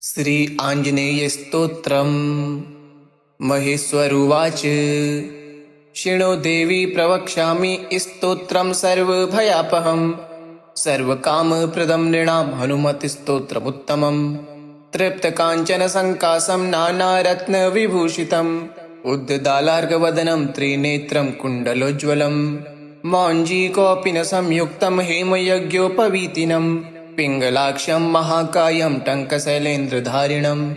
श्री आंजनेय स्तोत्रम्। महेश्वरुवाच शृणो देवी प्रवक्ष्यामि स्तोत्रं सर्वभयापहम् सर्वकामप्रदं नृणां हनुमत्स्तोत्रमुत्तमम्। तृप्तकाञ्चनसङ्कासं नानारत्नविभूषितम् उद्दालार्कवदनं त्रिनेत्रं कुण्डलोज्ज्वलम्। मौञ्जीकौपीन संयुक्तं हेमयज्ञोपवीतिनम् पिङ्गलाक्षं महाकायं टङ्कशैलेन्द्रधारिणम्।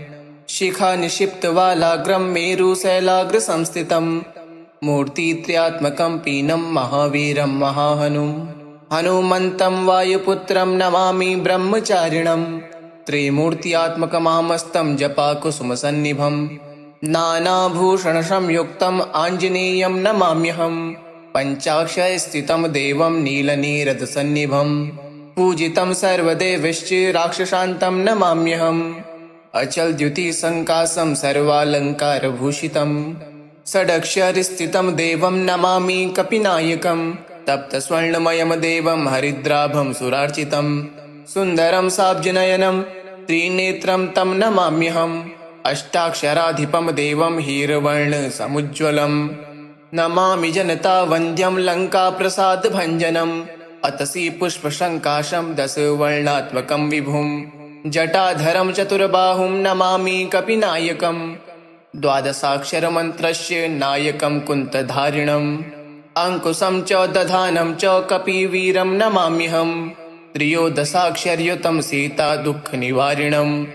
शिखानिक्षिप्तवालाग्रं मेरुशैलाग्रसंस्थितं मूर्तित्रयात्मकं पीनं महावीरं महाहनुम्। हनुमन्तं वायुपुत्रं नमामि ब्रह्मचारिणम् त्रिमूर्त्यात्मकमामस्तं जपाकुसुमसन्निभं। नानाभूषणसंयुक्तम् आञ्जनेयं नमाम्यहम् पञ्चाक्षरस्थितं देवं नीलनीरदसन्निभम्। पूजितं सर्वदेवैश्च राक्षसान्तं नमाम्यहम् अचलद्युतिसङ्कासं सर्वालङ्कारभूषितम्। षडक्षरस्थितं देवं नमामि कपिनायकम् तप्तस्वर्णमयं देवं हरिद्राभं सुरार्चितम्। सुन्दरं साब्जनयनं त्रिनेत्रं तं नमाम्यहम् अष्टाक्षराधिपं देवं हीरवर्णसमुज्ज्वलम्। नमामि जनतावन्द्यं लङ्काप्रसादभञ्जनम् अतसी पुष्पसङ्काशं दशवर्णात्मकं विभुम्। जटाधरं चतुर्बाहुं नमामि कपिनायकम् द्वादशाक्षरमन्त्रस्य नायकं कुन्तधारिणम्। अङ्कुशं च दधानं च कपिवीरं नमाम्यहम् त्रयोदशाक्षरयुतं सीतादुःखनिवारिणम्।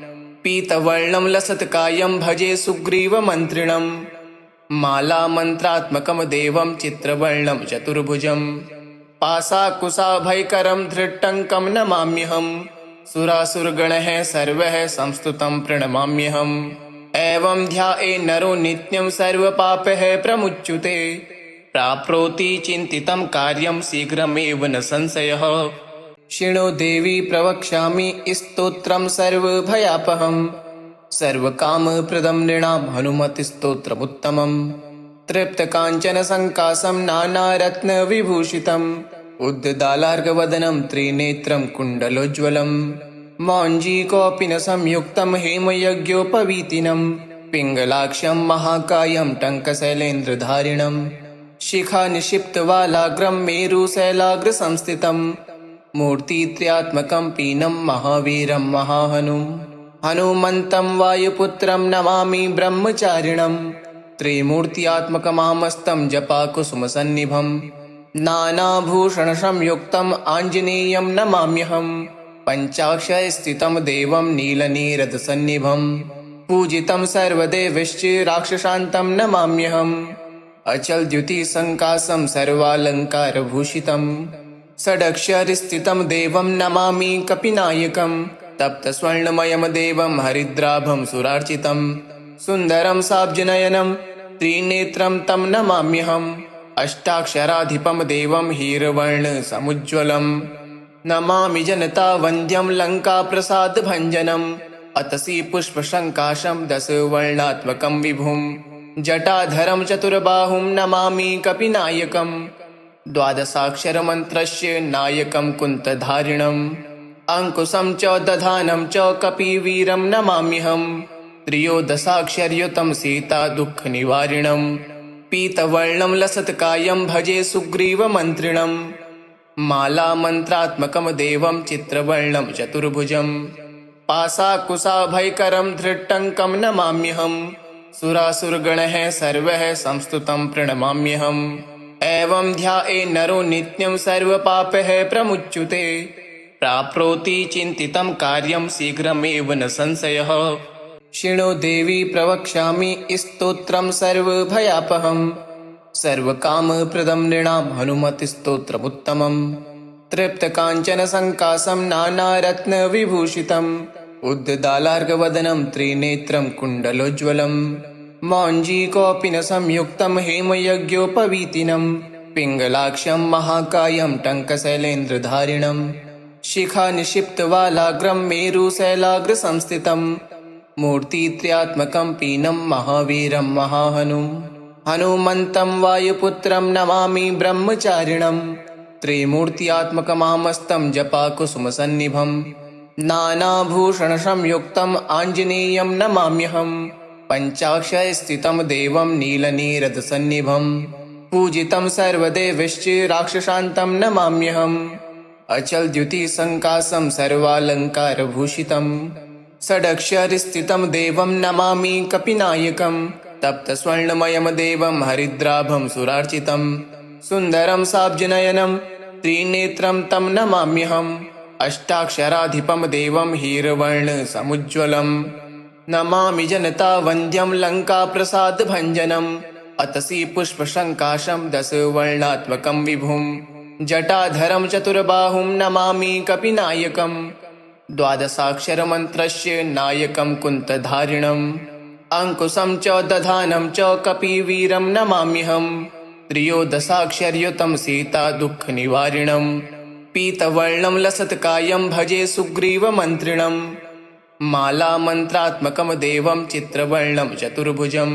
पीतवर्णं लसत्कायं भजे सुग्रीवमन्त्रिणम् मालामन्त्रात्मकं देवं चित्रवर्णं चतुर्भुजम्। पाशाकुशाभयकरं धृट्टङ्कं नमाम्यहम् सुरासुरगणः सर्वः संस्तुतं प्रणमाम्यहम्। एवं ध्याये नरो नित्यं सर्वपापैः प्रमुच्यते प्राप्नोति चिन्तितं कार्यं शीघ्रमेव न संशयः। शृणो देवी प्रवक्ष्यामि स्तोत्रं सर्वभयापहम् सर्वकामप्रदं नृणां हनुमत्स्तोत्रमुत्तमम्। तृप्तकाञ्चनसङ्कासं नानारत्नविभूषितम् उद्दालार्कवदनं त्रिनेत्रं कुण्डलोज्ज्वलम्। मौञ्जीकौपीन संयुक्तं हेमयज्ञोपवीतिनम् पिङ्गलाक्षं महाकायं टङ्कशैलेन्द्रधारिणम्। शिखानिक्षिप्तवालाग्रं मेरुशैलाग्रसंस्थितं मूर्तित्रयात्मकं पीनं महावीरं महाहनुम्। हनुमन्तं वायुपुत्रं नमामि ब्रह्मचारिणम् त्रिमूर्त्यात्मकमामस्तं जपाकुसुमसन्निभं। नानाभूषणसंयुक्तम् आञ्जनेयं नमाम्यहम् पञ्चाक्षरस्थितं देवं नीलनीरदसन्निभं। पूजितं सर्वदेवैश्च राक्षसान्तं नमाम्यहम् अचलद्युतिसङ्कासं सर्वालङ्कारभूषितम्। षडक्षरस्थितं देवं नमामि कपिनायकम् तप्तस्वर्णमयं देवं हरिद्राभं सुरार्चितम्। सुन्दरं साब्जनयनं त्रिनेत्रं तं नमाम्यहम् अष्टाक्षराधिपं देवं हीरवर्णसमुज्ज्वलम्। नमामि जनतावन्द्यं लङ्काप्रसादभञ्जनम् अतसी पुष्पसङ्काशं दशवर्णात्मकं विभुम्। जटाधरं चतुर्बाहुं नमामि कपिनायकम् द्वादशाक्षरमन्त्रस्य नायकं कुन्तधारिणम्। अङ्कुशं च दधानं च कपिवीरं नमाम्यहम् त्रयोदशाक्षरयुतं सीतादुःखनिवारिणम्। पीतवर्णं लसत्कायं भजे सुग्रीवमन्त्रिणम् मालामन्त्रात्मकं देवं चित्रवर्णं चतुर्भुजम्। पाशाकुशाभयकरं धृट्टङ्कं नमाम्यहम् सुरासुरगणः सर्वः संस्तुतं प्रणमाम्यहम्। एवं ध्याये नरो नित्यं सर्वपापैः प्रमुच्यते प्राप्नोति चिन्तितं कार्यं शीघ्रमेव न संशयः। शृणो देवी प्रवक्ष्यामि स्तोत्रं सर्वभयापहम् सर्वकामप्रदं नृणां हनुमत्स्तोत्रमुत्तमम्। तृप्तकाञ्चनसङ्कासं नानारत्नविभूषितम् उद्दालार्कवदनं त्रिनेत्रं कुण्डलोज्ज्वलम्। मौञ्जीकौपीन संयुक्तं हेमयज्ञोपवीतिनम् पिङ्गलाक्षं महाकायं टङ्कशैलेन्द्रधारिणम्। शिखानिक्षिप्तवालाग्रं मेरुशैलाग्रसंस्थितं मूर्तित्रयात्मकं पीनं महावीरं महाहनुम्। हनुमन्तं वायुपुत्रं नमामि ब्रह्मचारिणम् त्रिमूर्त्यात्मकमामस्तं जपाकुसुमसन्निभम्। नानाभूषणसंयुक्तम् आञ्जनेयं नमाम्यहम् पञ्चाक्षरस्थितं देवं नीलनीरदसन्निभम् पूजितं सर्वदेवैश्च राक्षसान्तं नमाम्यहम् अचलद्युतिसङ्काशं सर्वालङ्कारभूषितम् षडक्षरस्थितं देवं नमामि कपिनायकम् तप्तस्वर्णमयं देवं हरिद्राभं सुरार्चितम् सुन्दरं साब्जनयनं त्रिनेत्रं तं नमाम्यहम् अष्टाक्षराधिपं देवं हीरवर्णसमुज्ज्वलम् नमामि जनतावन्द्यं लङ्काप्रसादभञ्जनम् अतसि पुष्पसङ्काशं दशवर्णात्मकं विभुम् जटाधरं चतुर्बाहुं नमामि कपिनायकम् द्वादशाक्षरमन्त्रस्य नायकं कुन्तधारिणम् अङ्कुशं च दधानं च कपिवीरं नमाम्यहम् त्रयोदशाक्षरयुतं सीता दुःखनिवारिणम् पीतवर्णं लसत्कायं भजे सुग्रीवमन्त्रिणम् मालामन्त्रात्मकं देवं चित्रवर्णं चतुर्भुजम्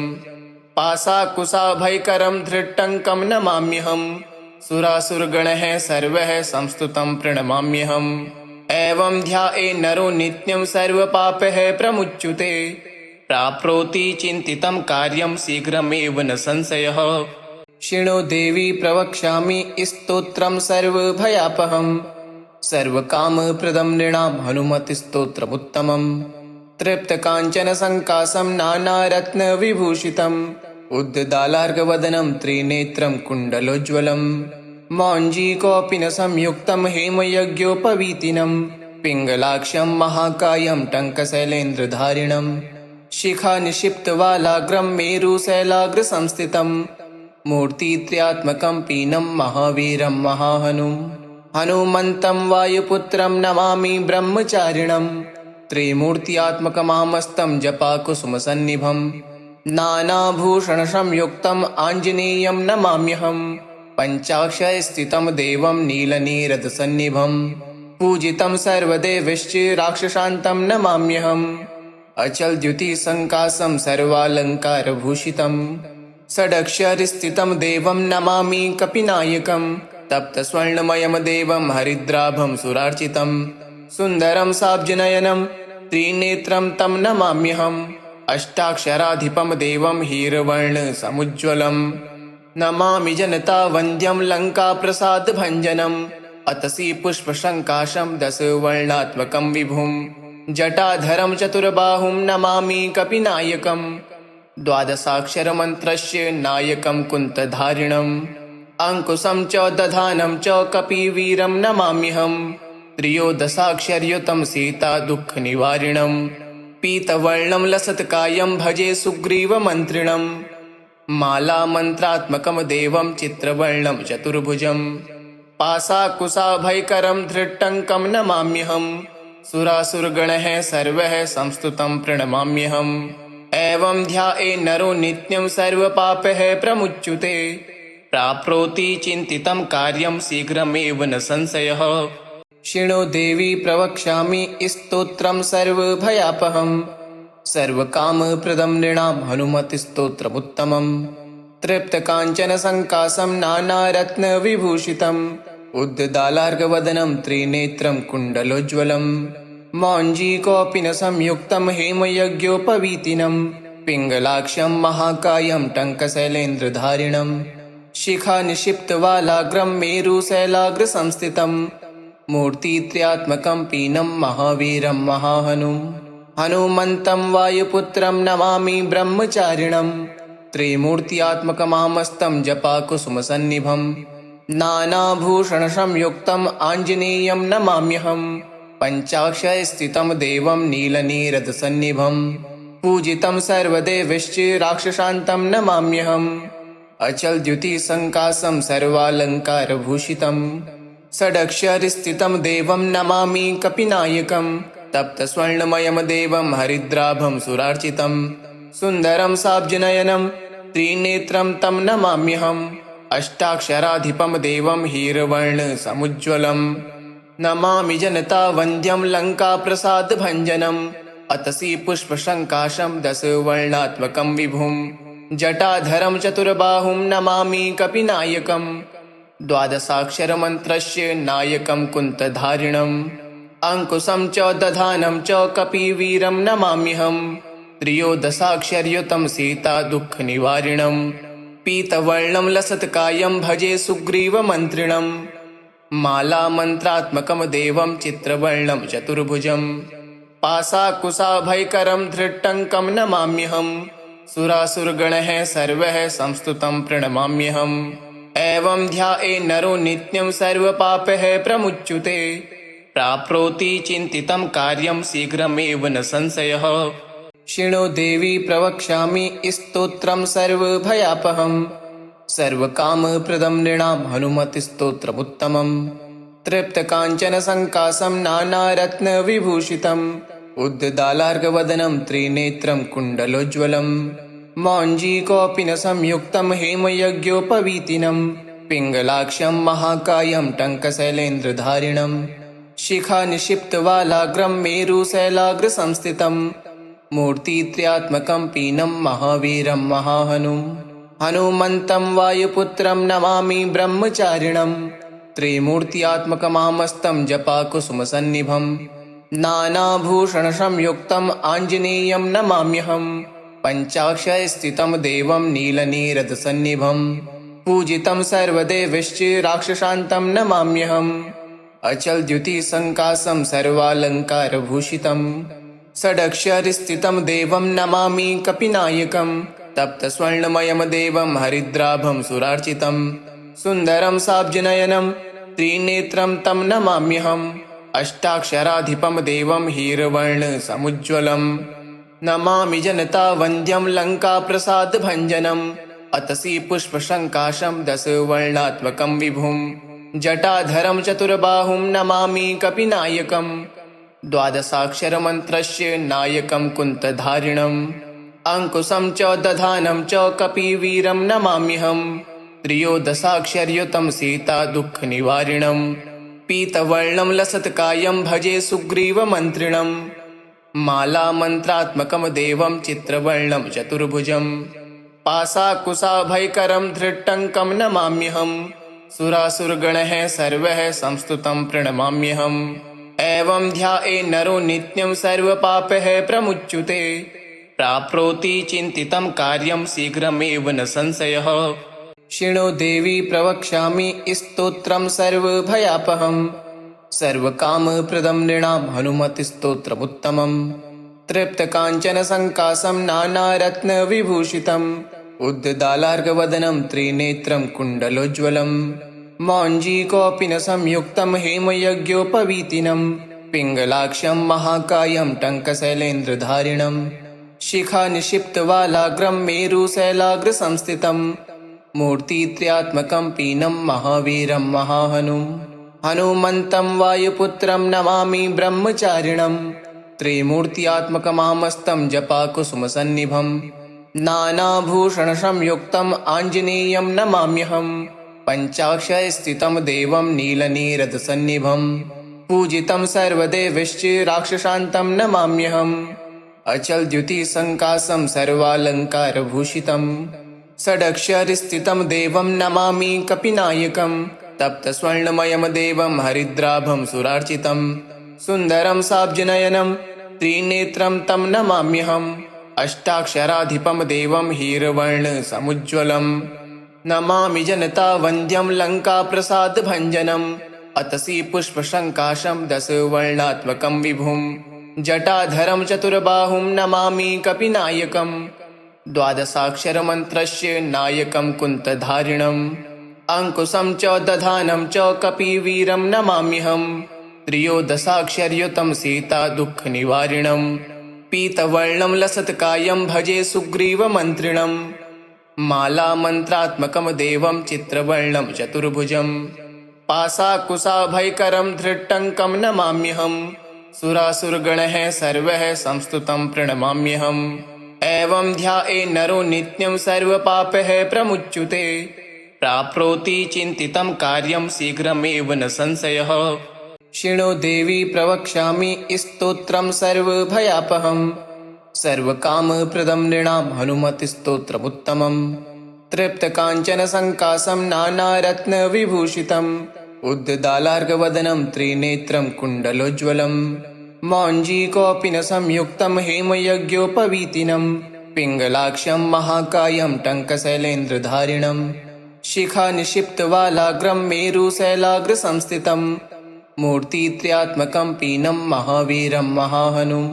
पाशाकुशाभयकरं धृट्टङ्कं नमाम्यहम् सुरासुरगणः सर्वः संस्तुतं प्रणमाम्यहम् एवं ध्याये नरो नित्यं सर्वपापैः प्रमुच्यते प्राप्नोति चिन्तितं कार्यं शीघ्रमेव न संशयः शृणु देवी प्रवक्ष्यामि स्तोत्रं सर्वभयापहम् सर्वकामप्रदं नृणां हनुमत्स्तोत्रमुत्तमम् तृप्तकाञ्चनसङ्काशं नानारत्नविभूषितम् उद्दालार्कवदनं त्रिनेत्रं कुण्डलोज्ज्वलम् मौञ्जीकौपीनसंयुक्तं हेमयज्ञोपवीतिनं पिङ्गलाक्षं महाकायं टङ्कशैलेन्द्रधारिणम् शिखानिक्षिप्तवालाग्रं मेरुशैलाग्रसंस्थितम् मूर्तित्रयात्मकं पीनं महावीरं महाहनुम् हनुमन्तं वायुपुत्रं नमामि ब्रह्मचारिणम् त्रिमूर्त्यात्मकमामस्तं जपाकुसुमसन्निभम् नानाभूषणसंयुक्तम् आञ्जनेयं नमाम्यहम् पञ्चाक्षरस्थितं देवं नीलनीरदसन्निभम् पूजितं सर्वदेवैश्च राक्षसान्तं नमाम्यहम् अचलद्युतिसङ्काशं सर्वालङ्कारभूषितम् षडक्षरस्थितं देवं नमामि कपिनायकम् तप्तस्वर्णमयं देवं हरिद्राभं सुरार्चितम् सुन्दरं साब्जनयनं त्रिनेत्रं तं नमाम्यहम् अष्टाक्षराधिपं देवं हीरवर्णसमुज्ज्वलम् नमामि जनतावन्द्यं लङ्काप्रसादभञ्जनम् अतसि पुष्पसङ्काशं दशवर्णात्मकं विभुम् जटाधरं चतुर्बाहुं नमामि कपिनायकम् द्वादशाक्षरमन्त्रस्य नायकं कुन्तधारिणम् अङ्कुशं च दधानं च कपिवीरं नमाम्यहम् त्रयोदशाक्षरयुतं सीता दुःखनिवारिणम् पीतवर्णं लसत्कायं भजे सुग्रीवमन्त्रिणम् मालामन्त्रात्मकं देवं चित्रवर्णं चतुर्भुजम् पाशाकुशाभयकरं धृट्टङ्कं नमाम्यहम् सुरासुरगणः सर्वः संस्तुतं प्रणमाम्यहम् एवं ध्याये नरो नित्यं सर्वपापैः प्रमुच्यते प्राप्नोति चिन्तितं कार्यं शीघ्रमेव न संशयः शृणु देवी प्रवक्ष्यामि स्तोत्रं सर्वभयापहम् सर्वकामप्रदं नृणां हनुमत्स्तोत्रमुत्तमम् तृप्तकाञ्चनसङ्काशं नानारत्नविभूषितम् उद्दालार्कवदनं त्रिनेत्रं कुण्डलोज्ज्वलम् मौञ्जीकौपीनसंयुक्तं हेमयज्ञोपवीतिनं पिङ्गलाक्षं महाकायं टङ्कशैलेन्द्रधारिणम् शिखानिक्षिप्तवालाग्रं मेरुशैलाग्रसंस्थितम् मूर्तित्रयात्मकं पीनं महावीरं महाहनुम् हनुमन्तं वायुपुत्रं नमामि ब्रह्मचारिणम् त्रिमूर्त्यात्मकमामस्तं जपाकुसुमसन्निभम् नानाभूषणसंयुक्तम् आञ्जनेयं नमाम्यहम् पञ्चाक्षरस्थितं देवं नीलनीरदसन्निभम् पूजितं सर्वदेवैश्च राक्षसान्तं नमाम्यहम् अचलद्युतिसङ्काशं सर्वालङ्कारभूषितम् षडक्षरस्थितं देवं नमामि कपिनायकम् तप्तस्वर्णमयं देवं हरिद्राभं सुरार्चितम् सुन्दरं साब्जनयनं त्रिनेत्रं तं नमाम्यहम् अष्टाक्षराधिपं देवं हीरवर्णसमुज्ज्वलम् नमामि जनतावन्द्यं लङ्काप्रसादभञ्जनम् अतसि पुष्पसङ्काशं दशवर्णात्मकं विभुम् जटाधरं चतुर्बाहुं नमामि कपिनायकम् द्वादशाक्षरमन्त्रस्य नायकं कुन्तधारिणम् अंकुशं च दधानं च कपिवीरं नमाम्यहम् त्रयोदशाक्षरयुतं सीता दुःखनिवारिणम् पीतवर्णं लसत्कायं भजे सुग्रीवमन्त्रिणम् मालामन्त्रात्मकं देवं चित्रवर्णं चतुर्भुजम् पाशाकुशाभयकरं धृट्टङ्कं नमाम्यहम् सुरासुरगणः सर्वः संस्तुतं प्रणमाम्यहम् एवं ध्याये नरो नित्यं सर्वपापैः प्रमुच्यते प्राप्नोति चिन्तितं कार्यं शीघ्रमेव न संशयः। शृणु देवी प्रवक्ष्यामि स्तोत्रं सर्वभयापहम् सर्वकामप्रदं नृणां हनुमत्स्तोत्रमुत्तमम् तृप्तकाञ्चनसङ्काशं नानारत्नविभूषितम् उद्दालार्कवदनं त्रिनेत्रं कुण्डलोज्ज्वलम् मौञ्जीकौपीनसंयुक्तं हेमयज्ञोपवीतिनम् पिङ्गलाक्षं महाकायं टङ्कशैलेन्द्रधारिणम् शिखानिक्षिप्तवालाग्रं मेरुशैलाग्रसंस्थितम् मूर्तित्रयात्मकं पीनं महावीरं महाहनुम् हनुमन्तं वायुपुत्रं नमामि ब्रह्मचारिणम् त्रिमूर्त्यात्मकमामस्तं जपाकुसुमसन्निभम् नानाभूषणसंयुक्तम् आञ्जनेयं नमाम्यहम् पञ्चाक्षरस्थितं देवं नीलनीरदसन्निभम् पूजितं सर्वदेवैश्च राक्षसान्तं नमाम्यहम् अचलद्युतिसङ्काशं सर्वालङ्कारभूषितम् षडक्षरस्थितं देवं नमामि कपिनायकम् तप्तस्वर्णमयं देवं हरिद्राभं सुरार्चितम् सुन्दरं साब्जनयनं त्रिनेत्रं तं नमाम्यहम् अष्टाक्षराधिपं देवं हीरवर्णसमुज्ज्वलम् नमामि जनतावन्द्यं लङ्काप्रसादभञ्जनम् अतसि पुष्पसङ्काशं दशवर्णात्मकं विभुम् जटाधरं चतुर्बाहुं नमामि कपिनायकम् द्वादशाक्षरमन्त्रस्य नायकं कुन्तधारिणम् अंकुशं च दधानं च कपिवीरं नमाम्यहम् त्रयोदशाक्षरयुतं सीता दुःखनिवारिणम् पीतवर्णं लसत्कायं भजे सुग्रीवमन्त्रिणम् मालामन्त्रात्मकं देवं चित्रवर्णं चतुर्भुजम् पाशाकुशाभयकरं धृट्टङ्कं नमाम्यहम् सुरासुरगणः सर्वः संस्तुतं प्रणमाम्यहम् एवं ध्याये नरो नित्यं सर्वपापैः प्रमुच्यते प्राप्नोति चिन्तितं कार्यं शीघ्रमेव न संशयः। शृणु देवी प्रवक्ष्यामि स्तोत्रं सर्वभयापहम् सर्वकामप्रदं नृणां हनुमत्स्तोत्रमुत्तमम् तृप्तकाञ्चनसङ्काशं नानारत्नविभूषितम् उद्दालार्कवदनं त्रिनेत्रं कुण्डलोज्ज्वलम् मौञ्जीकौपीनसंयुक्तं हेमयज्ञोपवीतिनम् पिङ्गलाक्षं महाकायं टङ्कशैलेन्द्रधारिणम् शिखानिक्षिप्तवालाग्रं मेरुशैलाग्रसंस्थितम् मूर्तित्रयात्मकं पीनं महावीरं महाहनुम् हनुमन्तं वायुपुत्रं नमामि ब्रह्मचारिणम् त्रिमूर्त्यात्मकमामस्तं जपाकुसुमसन्निभम् नानाभूषणसंयुक्तम् आञ्जनेयं नमाम्यहम् पञ्चाक्षरस्थितं देवं नीलनीरदसन्निभम् पूजितं सर्वदेवैश्च राक्षसान्तं नमाम्यहम् अचलद्युतिसङ्काशं सर्वालङ्कारभूषितम् षडक्षरस्थितं देवं नमामि कपिनायकम् तप्तस्वर्णमयं देवं हरिद्राभं सुरार्चितम् सुन्दरं साब्जनयनं त्रिनेत्रं तं नमाम्यहम् अष्टाक्षराधिपं देवं हीरवर्णसमुज्ज्वलम् नमामि जनतावन्द्यं लङ्काप्रसादभञ्जनम् अतसि पुष्पसङ्काशं दशवर्णात्मकं विभुम् जटाधरं चतुर्बाहुं नमामि कपिनायकम् द्वादशाक्षरमन्त्रस्य नायकं कुन्तधारिणम् अंकुशं च दधानं च कपिवीरं नमाम्यहम् त्रयोदशाक्षरयुतं सीता दुःखनिवारिणम् पीतवर्णं लसत्कायं भजे सुग्रीवमन्त्रिणम् मालामन्त्रात्मकं देवं चित्रवर्णं चतुर्भुजम् पाशाकुशाभयकरं धृट्टङ्कं नमाम्यहम् सुरासुरगणः सर्वः संस्तुतं प्रणमाम्यहम् एवं ध्याये नरो नित्यं सर्वपापैः प्रमुच्यते प्राप्नोति चिन्तितं कार्यं शीघ्रमेव न संशयः। शृणु देवी प्रवक्ष्यामि स्तोत्रं सर्वभयापहम् सर्वकामप्रदं नृणां हनुमत्स्तोत्रमुत्तमम् तृप्तकाञ्चनसङ्काशं नानारत्नविभूषितम् उद्दालार्कवदनं त्रिनेत्रं कुण्डलोज्ज्वलं मौञ्जीकोऽपि न संयुक्तं हेमयज्ञोपवीतिनं पिङ्गलाक्षं महाकायं टङ्कशैलेन्द्रधारिणं शिखानिक्षिप्तवालाग्रं मेरुशैलाग्रसंस्थितं मूर्तित्रयात्मकं पीनं महावीरं महाहनुं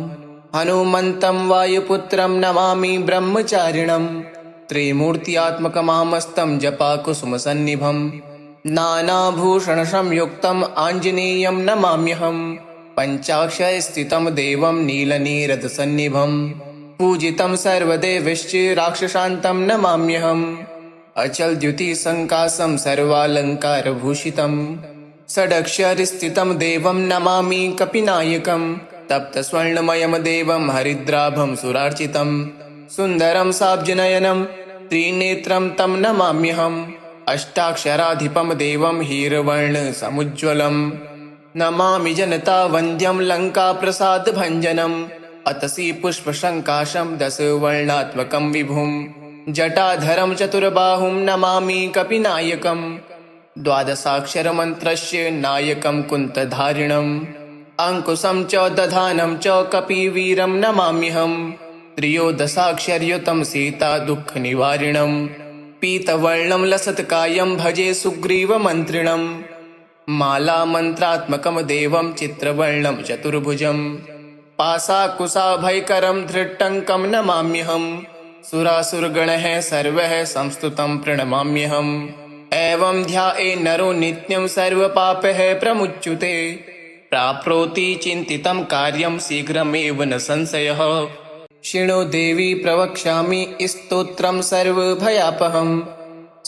हनुमन्तं वायुपुत्रं नमामि ब्रह्मचारिणं त्रिमूर्त्यात्मकमामस्तं जपाकुसुमसन्निभं नानाभूषणसंयुक्तम् आञ्जनेयं नमाम्यहं पञ्चाक्षरस्थितं देवं नीलनीरदसन्निभं पूजितं सर्वदेवैश्च राक्षसान्तं नमाम्यहम् अचलद्युतिसङ्काशं सर्वालङ्कारभूषितं षडक्षरस्थितं देवं नमामि कपिनायकं तप्तस्वर्णमयं देवं हरिद्राभं सुरार्चितं सुन्दरं साब्जनयनं त्रिनेत्रं तं नमाम्यहम् अष्टाक्षराधिपं देवं हीरवर्णसमुज्ज्वलं नमामि जनतावन्द्यं लङ्काप्रसादभञ्जनम् अतसि पुष्पसङ्काशं दशवर्णात्मकं विभुं जटाधरं चतुर्बाहुं नमामि कपिनायकं द्वादशाक्षरमन्त्रस्य नायकं कुन्तधारिणम् अङ्कुशं च दधानं च कपिवीरं नमाम्यहं त्रयोदशाक्षरयुतं सीतादुःखनिवारिणं पीतवर्णं लसत्कायं भजे सुग्रीवमन्त्रिणं मालामन्त्रात्मकं देवं चित्रवर्णं चतुर्भुजं पाशाकुशाभयकरं धृट्टङ्कं नमाम्यहं सुरासुरगणः सर्वः संस्तुतं प्रणमाम्यहम् एवं ध्याये नरो नित्यं सर्वपापैः प्रमुच्यते प्राप्नोति चिन्तितं कार्यं शीघ्रमेव न संशयः शृणु देवी प्रवक्ष्यामि स्तोत्रं सर्वभयापहं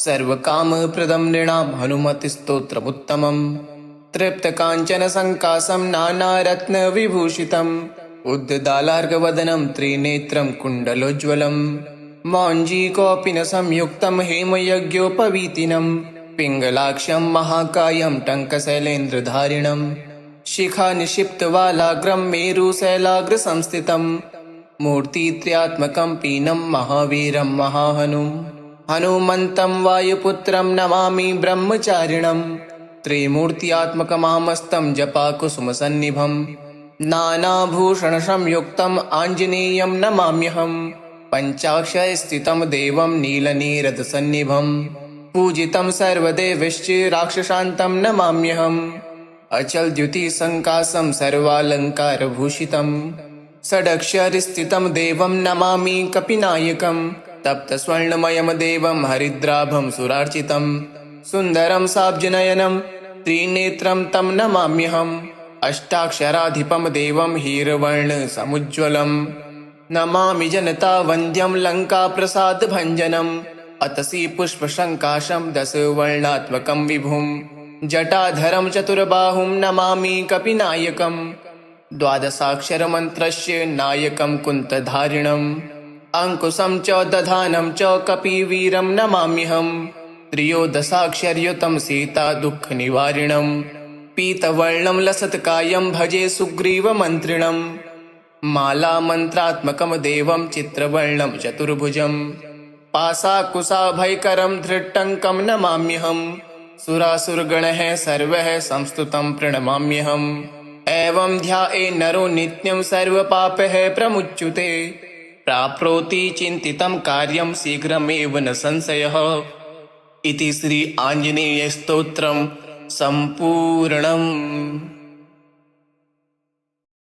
सर्वकामप्रदं नृणां हनुमत्स्तोत्रमुत्तमम् तृप्तकाञ्चनसङ्काशं नानारत्नविभूषितम् उद्दालार्कवदनं त्रिनेत्रं कुण्डलोज्ज्वलं मौञ्जीकोऽपि न संयुक्तं हेमयज्ञोपवीतिनं पिङ्गलाक्षं महाकायं टङ्कशैलेन्द्रधारिणं शिखानिक्षिप्तवालाग्रं मेरुशैलाग्रसंस्थितं मूर्तित्रयात्मकं पीनं महावीरं महाहनुं हनुमन्तं वायुपुत्रं नमामि ब्रह्मचारिणं त्रिमूर्त्यात्मकमामस्तं जपाकुसुमसन्निभं नानाभूषणसंयुक्तम् आञ्जनेयं नमाम्यहं पञ्चाक्षरस्थितं देवं नीलनीरदसन्निभं पूजितं सर्वदेवैश्च राक्षसान्तं नमाम्यहम् अचलद्युतिसङ्काशं सर्वालङ्कारभूषितं षडक्षरस्थितं देवं नमामि कपिनायकं तप्तस्वर्णमयं देवं हरिद्राभं सुरार्चितं सुन्दरं साब्जनयनं त्रिनेत्रं तं नमाम्यहम् अष्टाक्षराधिपं देवं हीरवर्णसमुज्ज्वलं नमामि जनतावन्द्यं लङ्काप्रसादभञ्जनम् अतसि पुष्पसङ्काशं दशवर्णात्मकं विभुं जटाधरं चतुर्बाहुं नमामि कपिनायकं द्वादशाक्षरमन्त्रस्य नायकं कुन्तधारिणम् अङ्कुशं च दधानं च कपिवीरं नमाम्यहं त्रयोदशाक्षरयुतं सीतादुःखनिवारिणं पीतवर्णं लसत्कायं भजे सुग्रीवमन्त्रिणं मालामन्त्रात्मकं देवं चित्रवर्णं चतुर्भुजं पाशाकुशाभयकरं धृट्टङ्कं नमाम्यहं सुरासुरगणः सर्वः संस्तुतं प्रणमाम्यहम् एवं ध्याये नरो नित्यं सर्वपापैः प्रमुच्यते प्राप्नोति चिन्तितं कार्यं शीघ्रमेव न संशयः इति श्री आञ्जनेयस्तोत्रं सम्पूर्णम्।